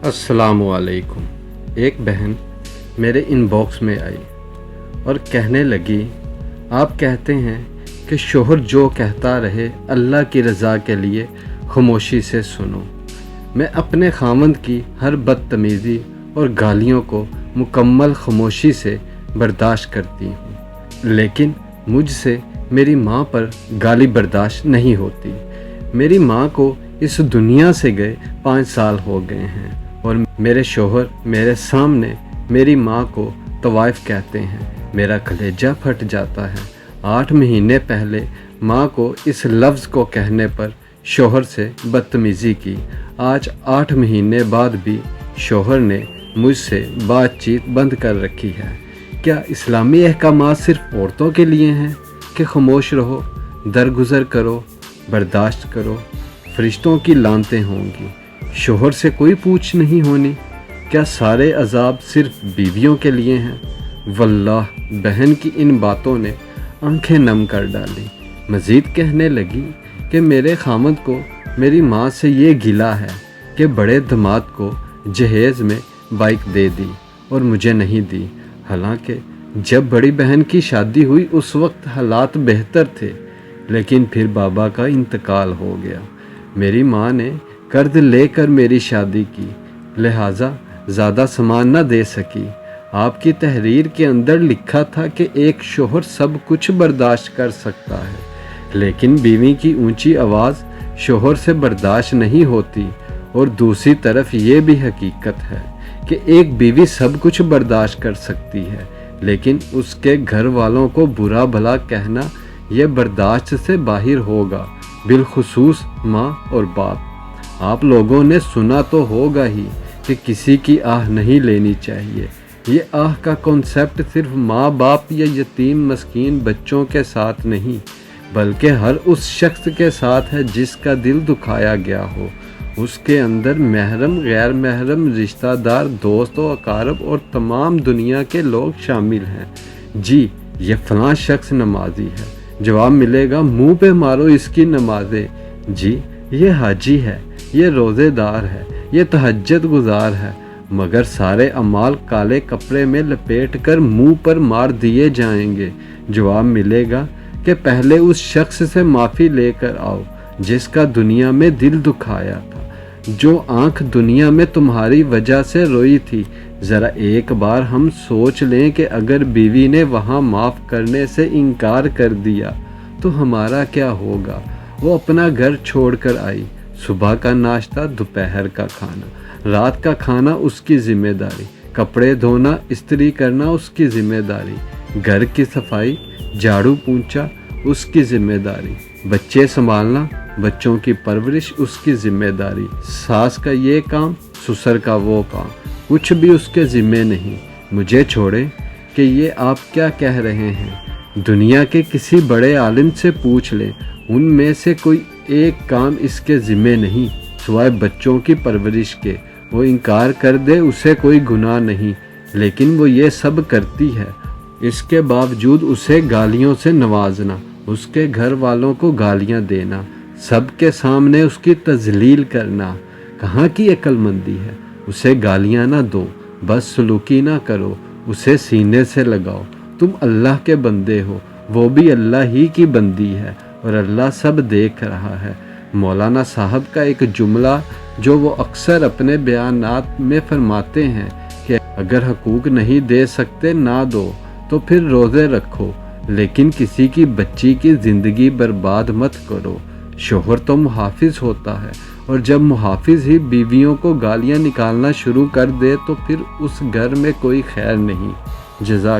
السلام علیکم۔ ایک بہن میرے ان باکس میں آئی اور کہنے لگی، آپ کہتے ہیں کہ شوہر جو کہتا رہے اللہ کی رضا کے لیے خاموشی سے سنو۔ میں اپنے خاوند کی ہر بدتمیزی اور گالیوں کو مکمل خاموشی سے برداشت کرتی ہوں، لیکن مجھ سے میری ماں پر گالی برداشت نہیں ہوتی۔ میری ماں کو اس دنیا سے گئے 5 سال ہو گئے ہیں اور میرے شوہر میرے سامنے میری ماں کو طوائف کہتے ہیں۔ میرا کلیجہ پھٹ جاتا ہے۔ 8 مہینے پہلے ماں کو اس لفظ کو کہنے پر شوہر سے بدتمیزی کی۔ آج 8 مہینے بعد بھی شوہر نے مجھ سے بات چیت بند کر رکھی ہے۔ کیا اسلامی احکامات صرف عورتوں کے لیے ہیں کہ خاموش رہو، درگزر کرو، برداشت کرو؟ فرشتوں کی لعنتیں ہوں گی، شوہر سے کوئی پوچھ نہیں ہونی۔ کیا سارے عذاب صرف بیویوں کے لیے ہیں؟ واللہ بہن کی ان باتوں نے آنکھیں نم کر ڈالی۔ مزید کہنے لگی کہ میرے خاوند کو میری ماں سے یہ گلہ ہے کہ بڑے داماد کو جہیز میں بائک دے دی اور مجھے نہیں دی، حالانکہ جب بڑی بہن کی شادی ہوئی اس وقت حالات بہتر تھے، لیکن پھر بابا کا انتقال ہو گیا۔ میری ماں نے قرض لے کر میری شادی کی، لہٰذا زیادہ سامان نہ دے سکی۔ آپ کی تحریر کے اندر لکھا تھا کہ ایک شوہر سب کچھ برداشت کر سکتا ہے، لیکن بیوی کی اونچی آواز شوہر سے برداشت نہیں ہوتی۔ اور دوسری طرف یہ بھی حقیقت ہے کہ ایک بیوی سب کچھ برداشت کر سکتی ہے، لیکن اس کے گھر والوں کو برا بھلا کہنا یہ برداشت سے باہر ہوگا، بالخصوص ماں اور باپ۔ آپ لوگوں نے سنا تو ہوگا ہی کہ کسی کی آہ نہیں لینی چاہیے۔ یہ آہ کا کنسیپٹ صرف ماں باپ یا یتیم مسکین بچوں کے ساتھ نہیں، بلکہ ہر اس شخص کے ساتھ ہے جس کا دل دکھایا گیا ہو۔ اس کے اندر محرم، غیر محرم، رشتہ دار، دوست و اقارب اور تمام دنیا کے لوگ شامل ہیں۔ جی یہ فلاں شخص نمازی ہے، جواب ملے گا منہ پہ مارو اس کی نمازیں۔ جی یہ حاجی ہے، یہ روزے دار ہے، یہ تہجد گزار ہے، مگر سارے اعمال کالے کپڑے میں لپیٹ کر منہ پر مار دیے جائیں گے۔ جواب ملے گا کہ پہلے اس شخص سے معافی لے کر آؤ جس کا دنیا میں دل دکھایا تھا، جو آنکھ دنیا میں تمہاری وجہ سے روئی تھی۔ ذرا ایک بار ہم سوچ لیں کہ اگر بیوی نے وہاں معاف کرنے سے انکار کر دیا تو ہمارا کیا ہوگا؟ وہ اپنا گھر چھوڑ کر آئی، صبح کا ناشتہ، دوپہر کا کھانا، رات کا کھانا اس کی ذمہ داری، کپڑے دھونا، استری کرنا اس کی ذمہ داری، گھر کی صفائی، جھاڑو پونچھا اس کی ذمہ داری، بچے سنبھالنا، بچوں کی پرورش اس کی ذمہ داری، ساس کا یہ کام، سسر کا وہ کام، کچھ بھی اس کے ذمہ نہیں۔ مجھے چھوڑیں کہ یہ آپ کیا کہہ رہے ہیں، دنیا کے کسی بڑے عالم سے پوچھ لیں، ان میں سے کوئی ایک کام اس کے ذمہ نہیں سوائے بچوں کی پرورش کے۔ وہ انکار کر دے اسے کوئی گناہ نہیں، لیکن وہ یہ سب کرتی ہے۔ اس کے باوجود اسے گالیوں سے نوازنا، اس کے گھر والوں کو گالیاں دینا، سب کے سامنے اس کی تذلیل کرنا کہاں کی عقل مندی ہے؟ اسے گالیاں نہ دو، بس سلوکی نہ کرو، اسے سینے سے لگاؤ۔ تم اللہ کے بندے ہو، وہ بھی اللہ ہی کی بندی ہے، اور اللہ سب دیکھ رہا ہے۔ مولانا صاحب کا ایک جملہ جو وہ اکثر اپنے بیانات میں فرماتے ہیں کہ اگر حقوق نہیں دے سکتے نہ دو تو پھر روزے رکھو، لیکن کسی کی بچی کی زندگی برباد مت کرو۔ شوہر تو محافظ ہوتا ہے، اور جب محافظ ہی بیویوں کو گالیاں نکالنا شروع کر دے تو پھر اس گھر میں کوئی خیر نہیں۔ جزاک